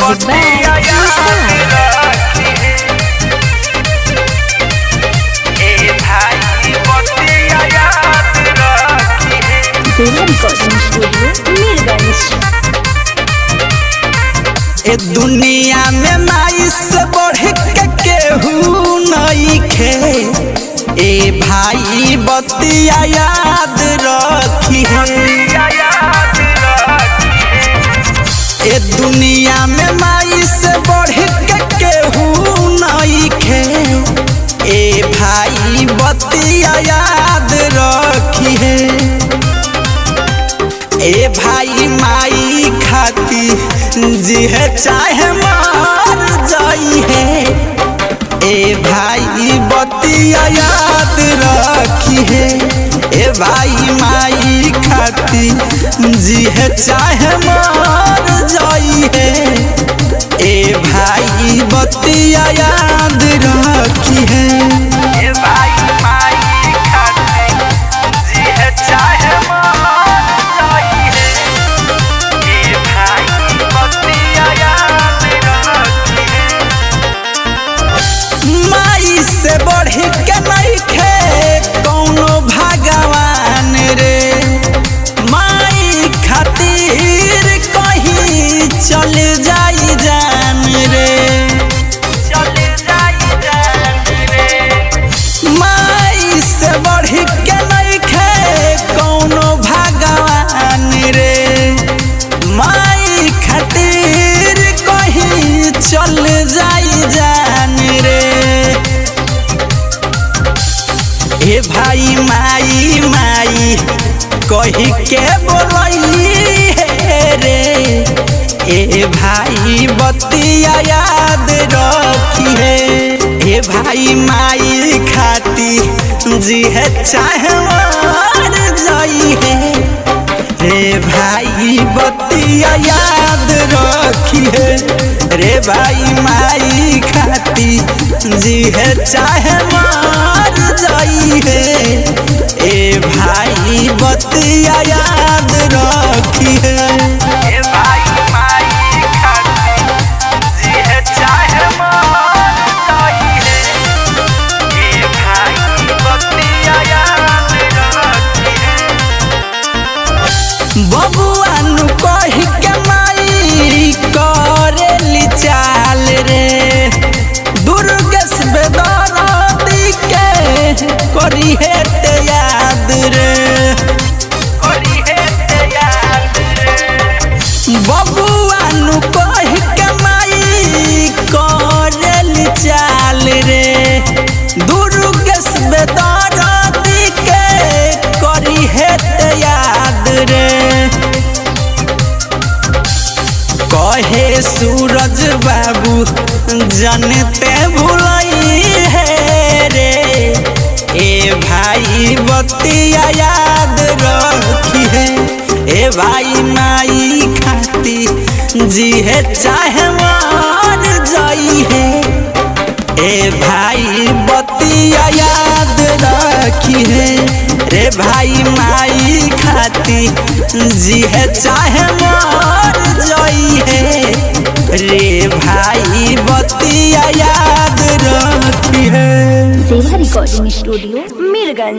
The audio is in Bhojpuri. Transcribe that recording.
Music by ए दुनिया में माई से बढ़ के केहू नइखे। ए भाई बतिया याद रखी ए दुनिया में माई से बढ़ के केहू नइखे। ए भाई बतिया याद रखी ए भाई माई खाती जी है चाहे मार जाई है। ए भाई बतिया याद रखी है। ए भाई माई खाती जी है चाहे मार जाई है। ए भाई बतिया याद रखी है। ए भाई माई खाती जी है चाहे से बढ़ के नइखे कौनो भगवान रे। माई खातिर कहीं चल जाई जान रे। माई से बढ़ के नइखे कौनो भगवान रे। माई खातिर कहीं चल जाई जान रे। ए भाई माई माई कही के बोलई रे। ए भाई बतिया याद रखी है। ए भाई माई खाती जी है चाहे मार जाई है। रे भाई बतिया याद रखी है। रे भाई माई खाती जी है चाहे मार जाई है। ए भाई बतिया याद रखी है। ए भाई माई खाती जी है चाहे मार जाई है। ए भाई बतिया याद रखी है। बबुआ नु कही के माई करेली चाल रे। दुर्गेश बेदरदी के करी है ते याद रे। बबुआ नु कही के माई करेली चाल रे। दुर्गेश बेदरदी के करी है ते याद रे। कहे सूरज बाबू जानते भुलई है रे। ए भाई बतिया याद रखी है। ए भाई माई खाती जी है चाहे मार जाई है। ए भाई बतिया याद रखी है। रे भाई माई खाती जी है चाहे मार जाई है। रे भाई बतिया याद रखी है। सेवा रिकॉर्डिंग स्टूडियो मीरगंज।